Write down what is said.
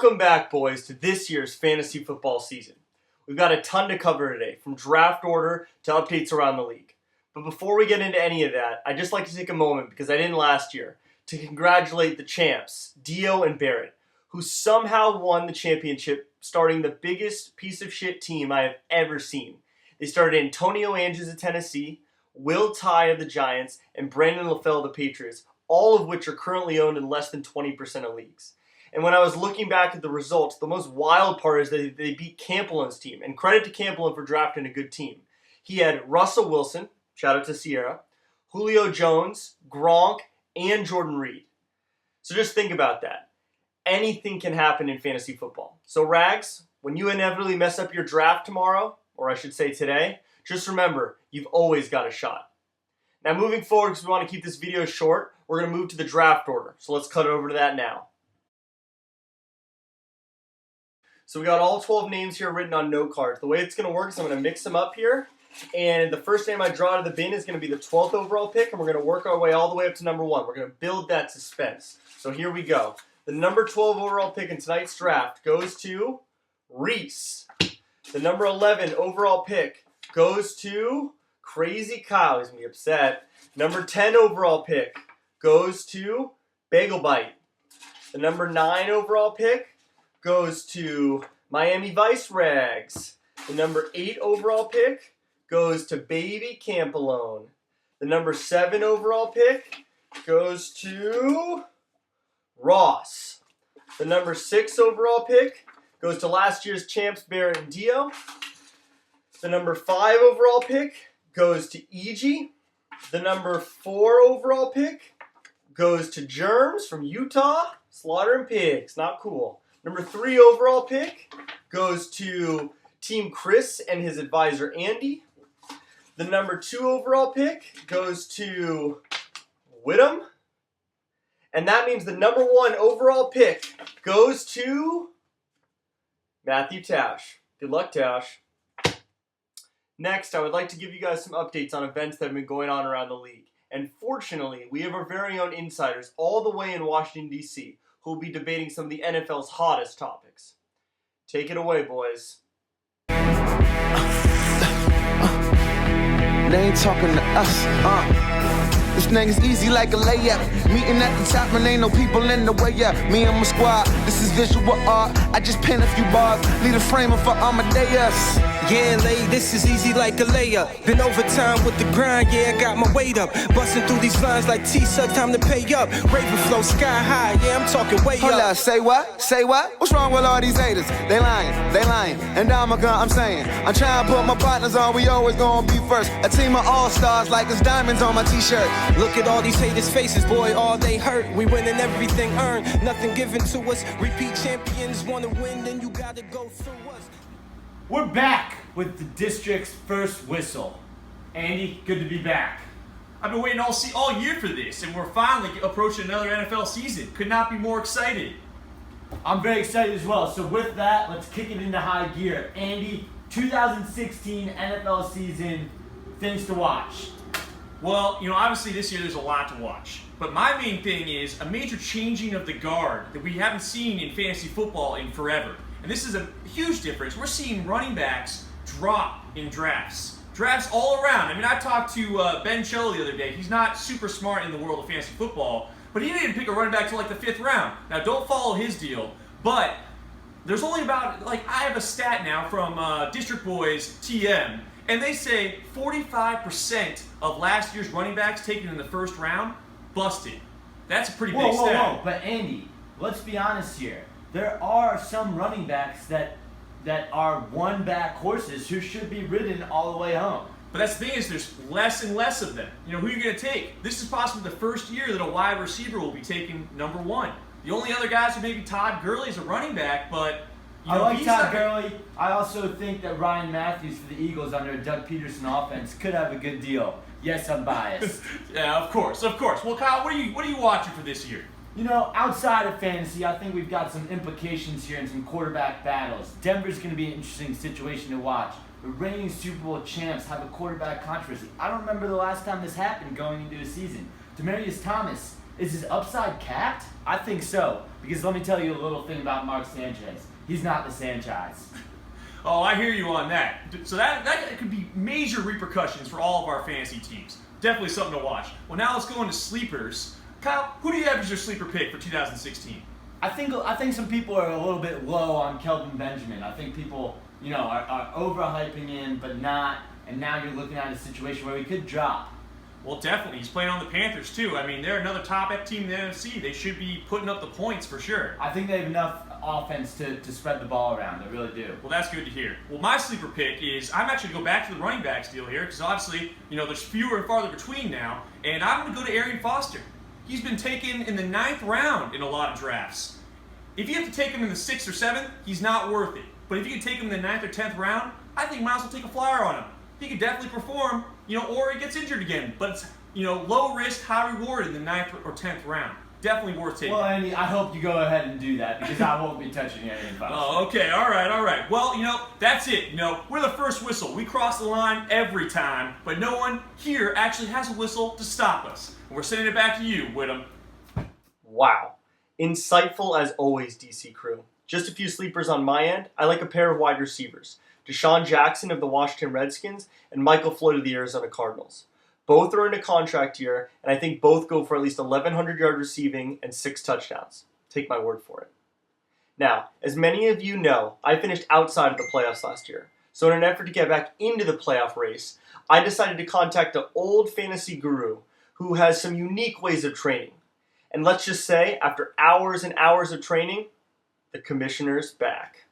Welcome back, boys, to this year's fantasy football season. We've got a ton to cover today, from draft order to updates around the league. But before we get into any of that, I'd just like to take a moment, because I didn't last year, to congratulate the champs, Dio and Barrett, who somehow won the championship, starting the biggest piece of shit team I have ever seen. They started Antonio Andrews of Tennessee, Will Tye of the Giants, and Brandon LaFell of the Patriots, all of which are currently owned in less than 20% of leagues. And when I was looking back at the results, the most wild part is that they beat Campbell's team. And credit to Campbell for drafting a good team. He had Russell Wilson, shout out to Sierra, Julio Jones, Gronk, and Jordan Reed. So just think about that. Anything can happen in fantasy football. So Rags, when you inevitably mess up your draft tomorrow, or I should say today, just remember, you've always got a shot. Now moving forward, because we want to keep this video short, we're going to move to the draft order. So let's cut over to that now. So we got all 12 names here written on note cards. The way it's going to work is I'm going to mix them up here. And the first name I draw out of the bin is going to be the 12th overall pick. And we're going to work our way all the way up to number 1. We're going to build that suspense. So here we go. The number 12 overall pick in tonight's draft goes to Reese. The number 11 overall pick goes to Crazy Kyle. He's going to be upset. Number 10 overall pick goes to Bagel Bite. The number 9 overall pick goes to Miami Vice Rags. The number 8 overall pick goes to Baby Campalone. The number 7 overall pick goes to Ross. The number 6 overall pick goes to last year's champs Barrett and Dio. The number 5 overall pick goes to E.G. The number 4 overall pick goes to Germs from Utah. Slaughtering pigs, not cool. Number 3 overall pick goes to Team Chris and his advisor Andy. The number 2 overall pick goes to Whittam. And that means the number 1 overall pick goes to Matthew Tash. Good luck, Tash. Next, I would like to give you guys some updates on events that have been going on around the league. And fortunately, we have our very own insiders all the way in Washington, D.C., who will be debating some of the NFL's hottest topics. Take it away, boys. They ain't talking to us, This thing is easy like a layup. Meeting at the top and ain't no people in the way up. Me and my squad, this is visual art. I just pen a few bars, leave a framer for Amadeus. Yeah, lay, this is easy like a layup. Been overtime with the grind, yeah, I got my weight up. Busting through these lines like T-Sub, time to pay up. Raven flow sky high, yeah, I'm talking way Hold up. up, say what? Say what? What's wrong with all these haters? They lying. And I'm a gun, I'm saying. I'm trying to put my partners on, we always gonna be first. A team of all-stars like it's diamonds on my t-shirt. Look at all these haters' faces, boy, all they hurt. We winning everything earned, nothing given to us. Repeat champions wanna win, then you gotta go through us. We're back with the district's first whistle. Andy, good to be back. I've been waiting all year for this, and we're finally approaching another NFL season. Could not be more excited. I'm very excited as well. So with that, let's kick it into high gear. Andy, 2016 NFL season, things to watch. Well, obviously this year there's a lot to watch. But my main thing is a major changing of the guard that we haven't seen in fantasy football in forever. And this is a huge difference. We're seeing running backs drop in drafts. Drafts all around. I mean, I talked to Ben Cello the other day. He's not super smart in the world of fantasy football, but he didn't pick a running back till like the 5th round. Now, don't follow his deal, but there's only about, I have a stat now from District Boys TM, and they say 45% of last year's running backs taken in the 1st round busted. That's a pretty big stat. Whoa. But Andy, let's be honest here. There are some running backs that are one-back horses who should be ridden all the way home. But that's the thing is there's less and less of them. Who are you going to take? This is possibly the first year that a wide receiver will be taken number 1. The only other guys are maybe Todd Gurley as a running back, but I like Todd Gurley. I also think that Ryan Matthews for the Eagles under a Doug Peterson offense could have a good deal. Yes, I'm biased. Yeah, of course. Well, Kyle, what are you watching for this year? Outside of fantasy, I think we've got some implications here and some quarterback battles. Denver's going to be an interesting situation to watch. The reigning Super Bowl champs have a quarterback controversy. I don't remember the last time this happened going into a season. Demaryius Thomas Is his upside capped? I think so. Because let me tell you a little thing about Mark Sanchez. He's not the Sanchez. Oh, I hear you on that. So that could be major repercussions for all of our fantasy teams. Definitely something to watch. Well, now let's go into sleepers. Kyle, who do you have as your sleeper pick for 2016? I think some people are a little bit low on Kelvin Benjamin. I think people, are overhyping him, but not. And now you're looking at a situation where he could drop. Well, definitely. He's playing on the Panthers, too. I mean, they're another top team in the NFC. They should be putting up the points for sure. I think they have enough offense to spread the ball around. They really do. Well, that's good to hear. Well, my sleeper pick is, I'm actually going to go back to the running backs deal here, because obviously, there's fewer and farther between now, and I'm going to go to Arian Foster. He's been taken in the 9th round in a lot of drafts. If you have to take him in the 6th or 7th, he's not worth it. But if you can take him in the 9th or 10th round, I think you might as well take a flyer on him. He could definitely perform, or he gets injured again. But it's, low risk, high reward in the 9th or 10th round. Definitely worth taking. Well, Andy, I hope you go ahead and do that because I won't be touching Arian Foster. Oh, okay, all right. Well, that's it. We're the first whistle. We cross the line every time, but no one here actually has a whistle to stop us. And we're sending it back to you, Whittam. Wow. Insightful as always, DC Crew. Just a few sleepers on my end. I like a pair of wide receivers. Deshaun Jackson of the Washington Redskins and Michael Floyd of the Arizona Cardinals. Both are in a contract year, and I think both go for at least 1,100 yards receiving and 6 touchdowns. Take my word for it. Now, as many of you know, I finished outside of the playoffs last year. So in an effort to get back into the playoff race, I decided to contact an old fantasy guru who has some unique ways of training. And let's just say, after hours and hours of training, the commissioner's back.